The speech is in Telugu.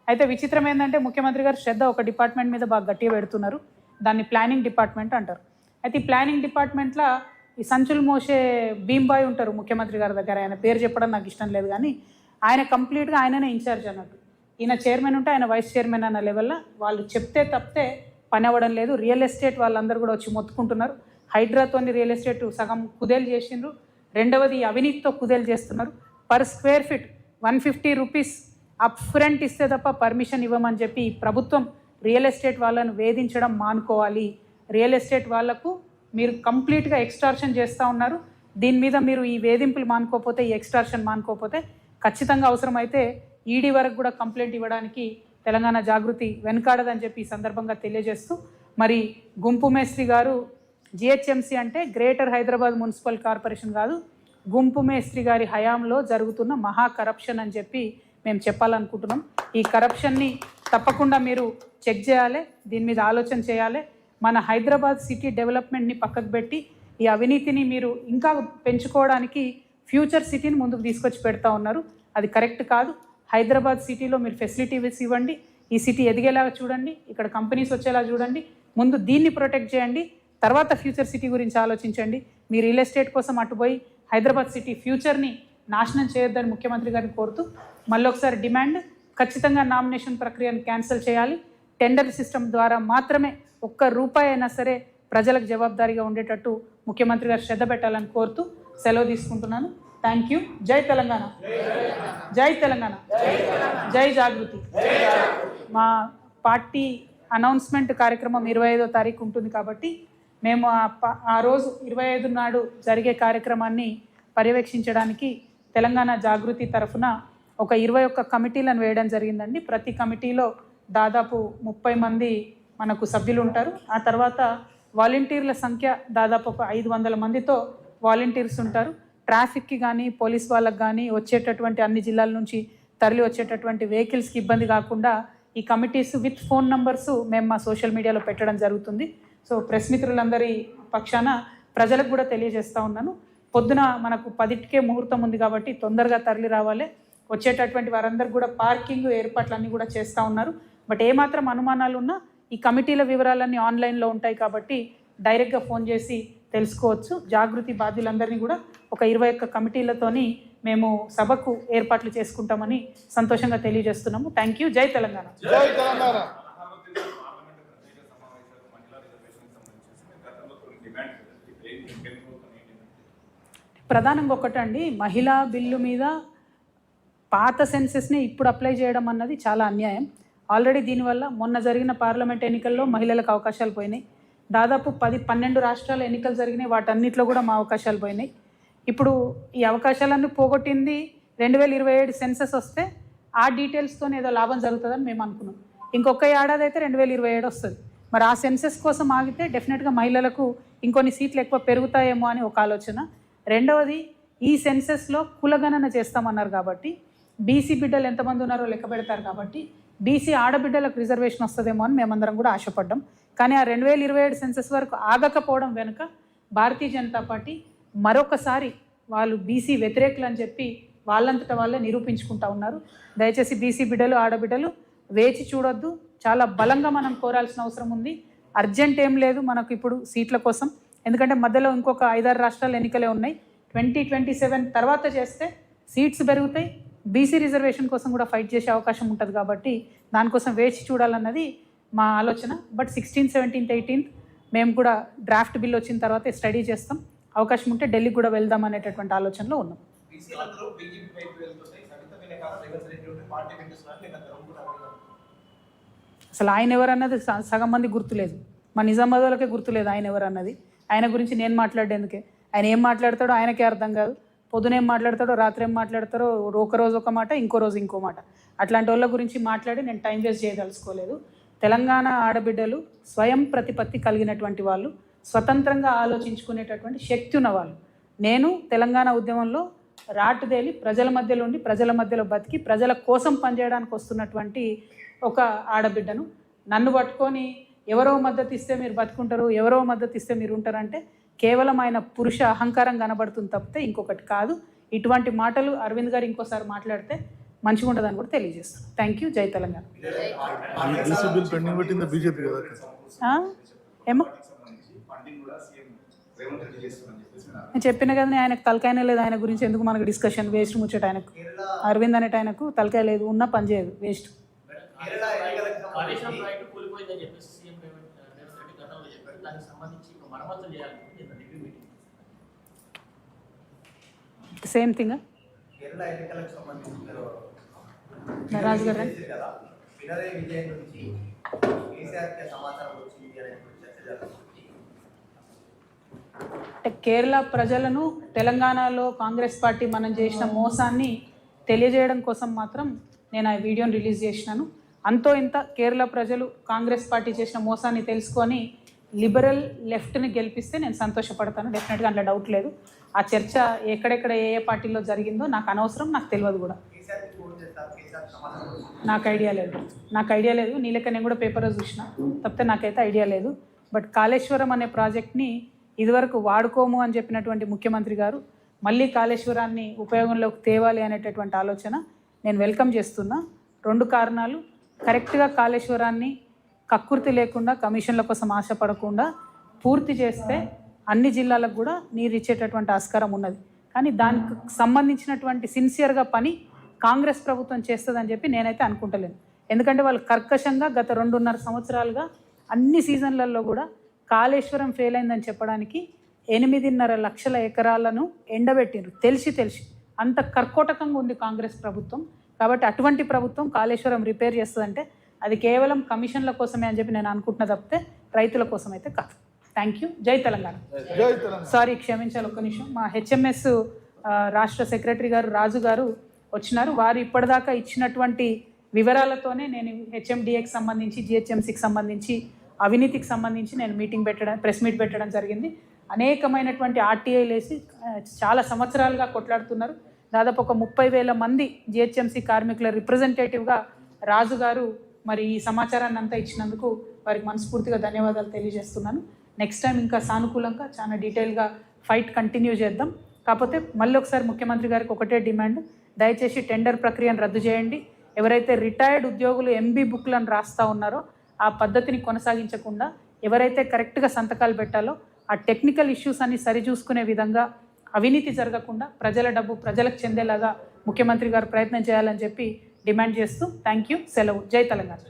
అయితే విచిత్రం ఏంటంటే ముఖ్యమంత్రి గారు శ్రద్ధ ఒక డిపార్ట్మెంట్ మీద బాగా గట్టిగా పెడుతున్నారు, దాన్ని ప్లానింగ్ డిపార్ట్మెంట్ అంటారు. అయితే ఈ ప్లానింగ్ డిపార్ట్మెంట్లో ఈ సంచులు మోసే భీమ్బాయ్ ఉంటారు ముఖ్యమంత్రి గారి దగ్గర, ఆయన పేరు చెప్పడం నాకు ఇష్టం లేదు కానీ ఆయన కంప్లీట్గా ఆయననే ఇన్ఛార్జ్ అన్నట్టు. ఈయన చైర్మన్ ఉంటే ఆయన వైస్ చైర్మన్ అన్న లెవెల్లో వాళ్ళు చెప్తే తప్పితే పని అవ్వడం లేదు. రియల్ ఎస్టేట్ వాళ్ళందరూ కూడా వచ్చి మొత్తుకుంటున్నారు. హైడ్రాతోని రియల్ ఎస్టేట్ సగం కుదేలు చేసిండ్రు, రెండవది అవినీతితో కుదేలు చేస్తున్నారు. Per square feet 150 rupees up front ఇస్తే తప్ప పర్మిషన్ ఇవ్వమని చెప్పి ప్రభుత్వం రియల్ ఎస్టేట్ వాళ్ళను వేధించడం మానుకోవాలి. రియల్ ఎస్టేట్ వాళ్లకు మీరు కంప్లీట్గా ఎక్స్టార్షన్ చేస్తూ ఉన్నారు. దీని మీద మీరు ఈ వేధింపులు మానుకోకపోతే, ఈ ఎక్స్టార్షన్ మానుకోకపోతే ఖచ్చితంగా అవసరమైతే ఈడీ వరకు కూడా కంప్లైంట్ ఇవ్వడానికి తెలంగాణ జాగృతి వెనుకాడదని చెప్పి ఈ సందర్భంగా తెలియజేస్తూ, మరి గుంపు మేస్త్రి గారు జిహెచ్ఎంసీ అంటే గ్రేటర్ హైదరాబాద్ మున్సిపల్ కార్పొరేషన్ కాదు, గుంపు మేస్త్రి గారి హయాంలో జరుగుతున్న మహా కరప్షన్ అని చెప్పి మేము చెప్పాలనుకుంటున్నాం. ఈ కరప్షన్ని తప్పకుండా మీరు చెక్ చేయాలి, దీని మీద ఆలోచన చేయాలి. మన హైదరాబాద్ సిటీ డెవలప్మెంట్ని పక్కకు పెట్టి ఈ అవినీతిని మీరు ఇంకా పెంచుకోవడానికి ఫ్యూచర్ సిటీని ముందుకు తీసుకొచ్చి పెడతా ఉన్నారు. అది కరెక్ట్ కాదు. హైదరాబాద్ సిటీలో మీరు ఫెసిలిటీస్ ఇవ్వండి, ఈ సిటీ ఎదిగేలాగా చూడండి, ఇక్కడ కంపెనీస్ వచ్చేలా చూడండి. ముందు దీన్ని ప్రొటెక్ట్ చేయండి, తర్వాత ఫ్యూచర్ సిటీ గురించి ఆలోచించండి. మీ రియల్ ఎస్టేట్ కోసం అటుపోయి హైదరాబాద్ సిటీ ఫ్యూచర్ని నాశనం చేయొద్దని ముఖ్యమంత్రి గారిని కోరుతూ మళ్ళీ ఒకసారి డిమాండ్, ఖచ్చితంగా నామినేషన్ ప్రక్రియను క్యాన్సిల్ చేయాలి. టెండర్ సిస్టమ్ ద్వారా మాత్రమే ₹1 అయినా సరే ప్రజలకు జవాబుదారీగా ఉండేటట్టు ముఖ్యమంత్రి గారు శ్రద్ధ పెట్టాలని కోరుతూ సెలవు తీసుకుంటున్నాను. Thank you. జై తెలంగాణ, జై తెలంగాణ, జై జాగృతి. మా పార్టీ అనౌన్స్మెంట్ కార్యక్రమం 25వ తారీఖు ఉంటుంది కాబట్టి మేము ఆ రోజు 25 నాడు జరిగే కార్యక్రమాన్ని పర్యవేక్షించడానికి తెలంగాణ జాగృతి తరఫున ఒక 21 కమిటీలను వేయడం జరిగిందండి. ప్రతి కమిటీలో దాదాపు 30 మంది మనకు సభ్యులు ఉంటారు. ఆ తర్వాత వాలంటీర్ల సంఖ్య దాదాపు 500 మందితో వాలంటీర్స్ ఉంటారు. ట్రాఫిక్కి కానీ పోలీస్ వాళ్ళకి కానీ వచ్చేటటువంటి అన్ని జిల్లాల నుంచి తరలి వచ్చేటటువంటి వెహికల్స్కి ఇబ్బంది కాకుండా ఈ కమిటీస్ విత్ ఫోన్ నంబర్స్ మేము మా సోషల్ మీడియాలో పెట్టడం జరుగుతుంది. సో ప్రెస్ మిత్రులందరి పక్షాన ప్రజలకు కూడా తెలియజేస్తూ ఉన్నాను, పొద్దున మనకు 10కే ముహూర్తం ఉంది కాబట్టి తొందరగా తరలి రావాలి. వచ్చేటటువంటి వారందరూ కూడా పార్కింగ్ ఏర్పాట్లన్నీ కూడా చేస్తూ ఉన్నారు. బట్ ఏమాత్రం అనుమానాలు ఉన్నా ఈ కమిటీల వివరాలన్నీ ఆన్లైన్లో ఉంటాయి కాబట్టి డైరెక్ట్గా ఫోన్ చేసి తెలుసుకోవచ్చు. జాగృతి బాధ్యులందరినీ కూడా ఒక 21 కమిటీలతోని మేము సభకు ఏర్పాట్లు చేసుకుంటామని సంతోషంగా తెలియజేస్తున్నాము. Thank you. జై తెలంగాణ. జై తెలంగాణ. ప్రధానంగా ఒకటండి, మహిళా బిల్లు మీద పాత సెన్సెస్ని ఇప్పుడు అప్లై చేయడం అన్నది చాలా అన్యాయం. ఆల్రెడీ దీనివల్ల మొన్న జరిగిన పార్లమెంట్ ఎన్నికల్లో మహిళలకు అవకాశాలు పోయినాయి. దాదాపు 10-12 రాష్ట్రాల ఎన్నికలు జరిగినాయి, వాటన్నిటిలో కూడా మా అవకాశాలు పోయినాయి. ఇప్పుడు ఈ అవకాశాలన్నీ పోగొట్టింది 2027 సెన్సెస్ వస్తే ఆ డీటెయిల్స్తో ఏదో లాభం జరుగుతుందని మేము అనుకున్నాం. ఇంకొక ఏడాది అయితే 2027 వస్తుంది. మరి ఆ సెన్సెస్ కోసం ఆగితే డెఫినెట్గా మహిళలకు ఇంకొన్ని సీట్లు ఎక్కువ పెరుగుతాయేమో అని ఒక ఆలోచన. రెండవది, ఈ సెన్సెస్లో కులగణన చేస్తామన్నారు కాబట్టి బీసీ బిడ్డలు ఎంతమంది ఉన్నారో లెక్క పెడతారు కాబట్టి బీసీ ఆడబిడ్డలకు రిజర్వేషన్ వస్తుందేమో అని మేమందరం కూడా ఆశపడ్డాం. కానీ ఆ 2027 సెన్సెస్ వరకు ఆగకపోవడం వెనుక భారతీయ జనతా పార్టీ మరొకసారి వాళ్ళు బీసీ వ్యతిరేకులు అని చెప్పి వాళ్ళంతటా వాళ్ళే నిరూపించుకుంటా ఉన్నారు. దయచేసి బీసీ బిడ్డలు ఆడబిడ్డలు వేచి చూడొద్దు, చాలా బలంగా మనం కోరాల్సిన అవసరం ఉంది. అర్జెంట్ ఏం లేదు మనకు ఇప్పుడు సీట్ల కోసం, ఎందుకంటే మధ్యలో ఇంకొక 5-6 రాష్ట్రాల ఎన్నికలే ఉన్నాయి. 2027 తర్వాత చేస్తే సీట్స్ పెరుగుతాయి, బీసీ రిజర్వేషన్ కోసం కూడా ఫైట్ చేసే అవకాశం ఉంటుంది కాబట్టి దానికోసం వేచి చూడాలన్నది మా ఆలోచన. బట్ 16th, 17th, 18th మేము కూడా డ్రాఫ్ట్ బిల్ వచ్చిన తర్వాత స్టడీ చేస్తాం. అవకాశం ఉంటే ఢిల్లీకి కూడా వెళ్దాం అనేటటువంటి ఆలోచనలో ఉన్నాం. అసలు ఆయన ఎవరన్నది సగం మంది గుర్తులేదు, మా నిజామాబాద్ వాళ్ళకే గుర్తులేదు ఆయన ఎవరన్నది. ఆయన గురించి నేను మాట్లాడేందుకే, ఆయన ఏం మాట్లాడతాడో ఆయనకే అర్థం కాదు. పొద్దున ఏం మాట్లాడతాడో రాత్రి ఏం మాట్లాడతారో, ఒక రోజు ఒక మాట ఇంకో రోజు ఇంకో మాట. అట్లాంటి వాళ్ళ గురించి మాట్లాడి నేను టైం వేస్ట్ చేయదలుచుకోలేదు. తెలంగాణ ఆడబిడ్డలు స్వయం ప్రతిపత్తి కలిగినటువంటి వాళ్ళు, స్వతంత్రంగా ఆలోచించుకునేటటువంటి శక్తి ఉన్నవాళ్ళు. నేను తెలంగాణ ఉద్యమంలో రాటుదేలి ప్రజల మధ్యలో ఉండి ప్రజల మధ్యలో బతికి ప్రజల కోసం పనిచేయడానికి వస్తున్నటువంటి ఒక ఆడబిడ్డను. నన్ను పట్టుకొని ఎవరో మద్దతు ఇస్తే మీరు బతుకుంటారు, ఎవరో మద్దతు ఇస్తే మీరు ఉంటారంటే కేవలం ఆయన పురుష అహంకారం కనబడుతుంది తప్పితే ఇంకొకటి కాదు. ఇటువంటి మాటలు అరవింద్ గారు ఇంకోసారి మాట్లాడితే మంచిగా ఉంటుందని కూడా తెలియజేస్తాను. Thank you. జై తెలంగాణ. ఏమో నేను చెప్పిన కదా, ఆయనకు తలకాయనే లేదు. ఆయన గురించి ఎందుకు మనకు డిస్కషన్, వేస్ట్ ముచ్చట. ఆయనకు అరవింద్ అనేట ఆయనకు తలకాయ లేదు, ఉన్నా పని చేయదు, వేస్ట్. సేమ్ థింగ్ రాజు గారు అంటే కేరళ ప్రజలను తెలంగాణలో కాంగ్రెస్ పార్టీ మనం చేసిన మోసాన్ని తెలియజేయడం కోసం మాత్రం నేను ఆ వీడియోని రిలీజ్ చేసినాను. అంతో ఇంత కేరళ ప్రజలు కాంగ్రెస్ పార్టీ చేసిన మోసాన్ని తెలుసుకొని లిబరల్ లెఫ్ట్ని గెలిపిస్తే నేను సంతోషపడతాను. డెఫినెట్గా అందులో డౌట్ లేదు. ఆ చర్చ ఎక్కడెక్కడ ఏ ఏ పార్టీలో జరిగిందో నాకు అనవసరం, నాకు తెలియదు కూడా. నాకు ఐడియా లేదు. నీ లెక్క నేను కూడా పేపర్లో చూసిన, తప్పితే నాకైతే ఐడియా లేదు. బట్ కాళేశ్వరం అనే ప్రాజెక్ట్ని ఇదివరకు వాడుకోము అని చెప్పినటువంటి ముఖ్యమంత్రి గారు మళ్ళీ కాళేశ్వరాన్ని ఉపయోగంలోకి తేవాలి అనేటటువంటి ఆలోచన నేను వెల్కమ్ చేస్తున్నా. 2 కారణాలు. కరెక్ట్గా కాళేశ్వరాన్ని కక్కుర్తి లేకుండా, కమిషన్ల కోసం ఆశపడకుండా పూర్తి చేస్తే అన్ని జిల్లాలకు కూడా నీరు ఇచ్చేటటువంటి ఆస్కారం ఉన్నది. కానీ దానికి సంబంధించినటువంటి సిన్సియర్గా పని కాంగ్రెస్ ప్రభుత్వం చేస్తుందని చెప్పి నేనైతే అనుకుంటలేను. ఎందుకంటే వాళ్ళు కర్కశంగా గత 2.5 సంవత్సరాలుగా అన్ని సీజన్లలో కూడా కాళేశ్వరం ఫెయిల్ అయిందని చెప్పడానికి 8.5 లక్షల ఎకరాలను ఎండబెట్టిండ్రు. తెలిసి అంత కర్కోటకంగా ఉంది కాంగ్రెస్ ప్రభుత్వం. కాబట్టి అటువంటి ప్రభుత్వం కాళేశ్వరం రిపేర్ చేస్తుందంటే అది కేవలం కమిషన్ల కోసమే అని చెప్పి నేను అనుకుంటున్నా, తప్పితే రైతుల కోసం అయితే కాదు. Thank you. జై తెలంగాణ. సారీ, క్షమించాలి, ఒక్క నిమిషం. మా హెచ్ఎంఎస్ రాష్ట్ర సెక్రటరీ గారు రాజు గారు వచ్చినారు. వారు ఇప్పటిదాకా ఇచ్చినటువంటి వివరాలతోనే నేను హెచ్ఎండిఏకి సంబంధించి, జిహెచ్ఎంసీకి సంబంధించి, అవినీతికి సంబంధించి నేను ప్రెస్ మీట్ పెట్టడం జరిగింది. అనేకమైనటువంటి ఆర్టీఐలు వేసి చాలా సంవత్సరాలుగా కొట్లాడుతున్నారు. దాదాపు ఒక 30,000 మంది జిహెచ్ఎంసీ కార్మికుల రిప్రజెంటేటివ్గా రాజు గారు మరి ఈ సమాచారాన్ని అంతా ఇచ్చినందుకు వారికి మనస్ఫూర్తిగా ధన్యవాదాలు తెలియజేస్తున్నాను. నెక్స్ట్ టైం ఇంకా సానుకూలంగా చాలా డీటెయిల్గా ఫైట్ కంటిన్యూ చేద్దాం. కాకపోతే మళ్ళీ ఒకసారి ముఖ్యమంత్రి గారికి ఒకటే డిమాండ్, దయచేసి టెండర్ ప్రక్రియను రద్దు చేయండి. ఎవరైతే రిటైర్డ్ ఉద్యోగులు ఎంబీ బుక్లను రాస్తూ ఉన్నారో ఆ పద్ధతిని కొనసాగించకుండా ఎవరైతే కరెక్ట్గా సంతకాలు పెట్టాలో ఆ టెక్నికల్ ఇష్యూస్ అన్ని సరిచూసుకునే విధంగా, అవినీతి జరగకుండా ప్రజల డబ్బు ప్రజలకు చెందేలాగా ముఖ్యమంత్రి గారు ప్రయత్నం చేయాలని చెప్పి డిమాండ్ చేస్తూ థ్యాంక్ యూ. సెలవు. జై తెలంగాణ.